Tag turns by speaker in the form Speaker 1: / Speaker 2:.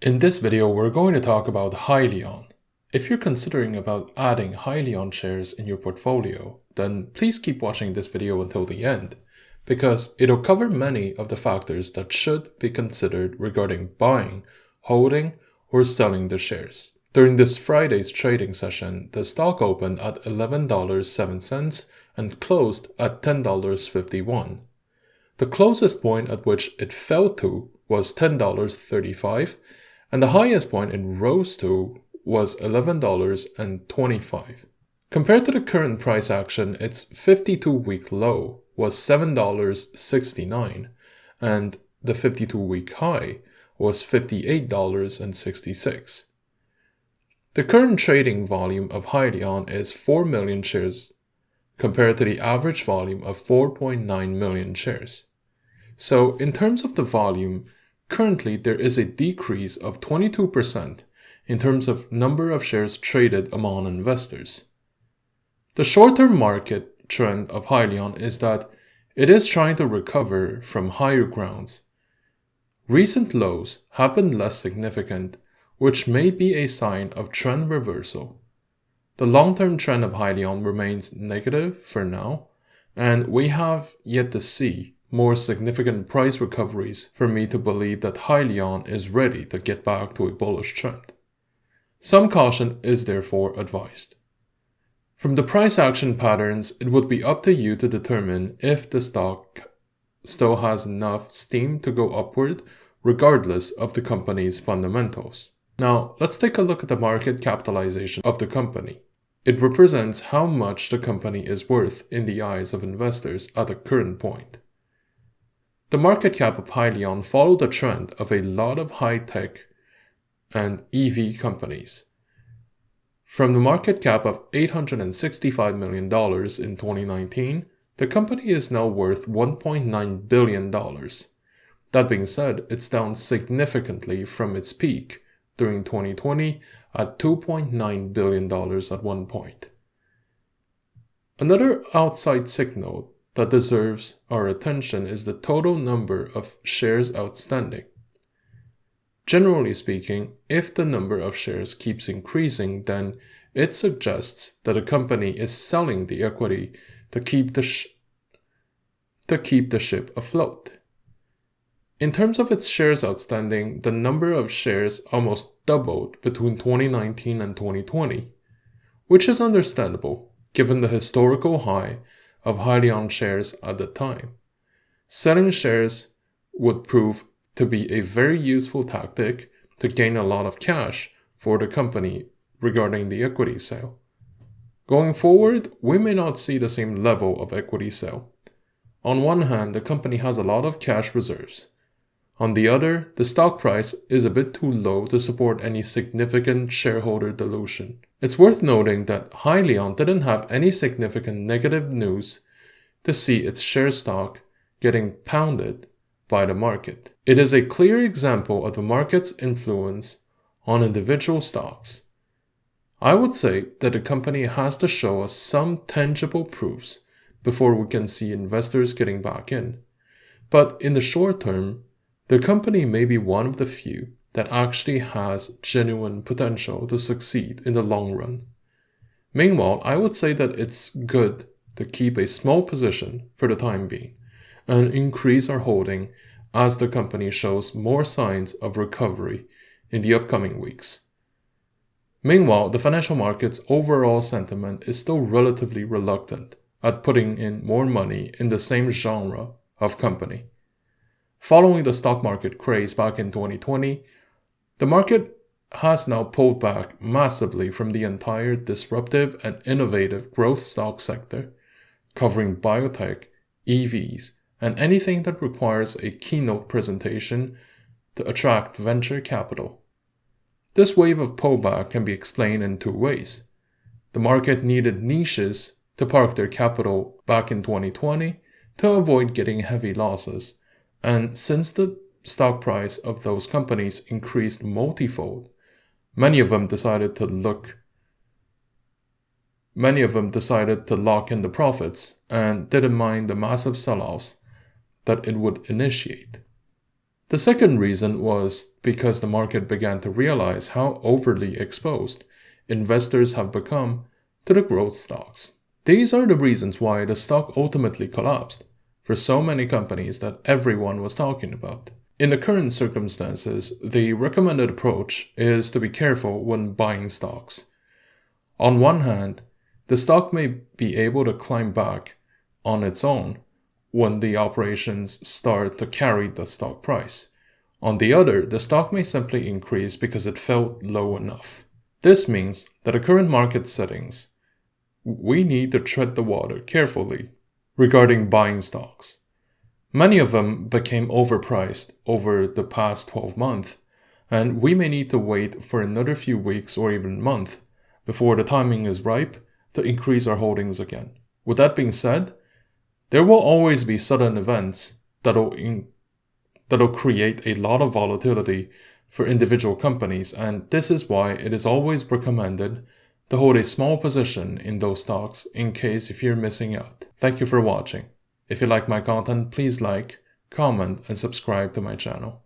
Speaker 1: In this video, we're going to talk about Hyliion. If you're considering about adding Hyliion shares in your portfolio, then please keep watching this video until the end, because it'll cover many of the factors that should be considered regarding buying, holding, or selling the shares. During this Friday's trading session, the stock opened at $11.07 and closed at $10.51. The closest point at which it fell to was $10.35, and the highest point it rose to was $11.25. Compared to the current price action, its 52-week low was $7.69, and the 52-week high was $58.66. The current trading volume of Hyliion is 4 million shares, compared to the average volume of 4.9 million shares. So, in terms of the volume, currently there is a decrease of 22% in terms of number of shares traded among investors. The short-term market trend of Hyliion is that it is trying to recover from higher grounds. Recent lows have been less significant, which may be a sign of trend reversal. The long-term trend of Hyliion remains negative for now, and we have yet to see more significant price recoveries for me to believe that Hyliion is ready to get back to a bullish trend. Some caution is therefore advised. From the price action patterns, it would be up to you to determine if the stock still has enough steam to go upward regardless of the company's fundamentals. Now, let's take a look at the market capitalization of the company. It represents how much the company is worth in the eyes of investors at the current point. The market cap of Hyliion followed the trend of a lot of high-tech and EV companies. From the market cap of $865 million in 2019, the company is now worth $1.9 billion. That being said, it's down significantly from its peak during 2020 at $2.9 billion at one point. Another outside signal that deserves our attention is the total number of shares outstanding. Generally speaking, if the number of shares keeps increasing, then it suggests that a company is selling the equity to keep the ship afloat. In terms of its shares outstanding, the number of shares almost doubled between 2019 and 2020, which is understandable given the historical high of Hyliion shares at the time. Selling shares would prove to be a very useful tactic to gain a lot of cash for the company regarding the equity sale. Going forward, we may not see the same level of equity sale. On one hand, the company has a lot of cash reserves. On the other, the stock price is a bit too low to support any significant shareholder dilution. It's worth noting that Hyliion didn't have any significant negative news to see its share stock getting pounded by the market. It is a clear example of the market's influence on individual stocks. I would say that the company has to show us some tangible proofs before we can see investors getting back in. But in the short term, the company may be one of the few that actually has genuine potential to succeed in the long run. Meanwhile, I would say that it's good to keep a small position for the time being and increase our holding as the company shows more signs of recovery in the upcoming weeks. Meanwhile, the financial market's overall sentiment is still relatively reluctant at putting in more money in the same genre of company. Following the stock market craze back in 2020, the market has now pulled back massively from the entire disruptive and innovative growth stock sector, covering biotech, EVs, and anything that requires a keynote presentation to attract venture capital. This wave of pullback can be explained in two ways. The market needed niches to park their capital back in 2020 to avoid getting heavy losses. And since the stock price of those companies increased multifold, many of them decided to lock in the profits and didn't mind the massive sell-offs that it would initiate. The second reason was because the market began to realize how overly exposed investors have become to the growth stocks. These are the reasons why the stock ultimately collapsed for so many companies that everyone was talking about. In the current circumstances, the recommended approach is to be careful when buying stocks. On one hand, the stock may be able to climb back on its own when the operations start to carry the stock price. On the other, the stock may simply increase because it felt low enough. This means that at current market settings, we need to tread the water carefully regarding buying stocks. Many of them became overpriced over the past 12 months, and we may need to wait for another few weeks or even month before the timing is ripe to increase our holdings again. With that being said, there will always be sudden events that'll create a lot of volatility for individual companies, and this is why it is always recommended to hold a small position in those stocks in case if you're missing out. Thank you for watching. If you like my content, please like, comment, and subscribe to my channel.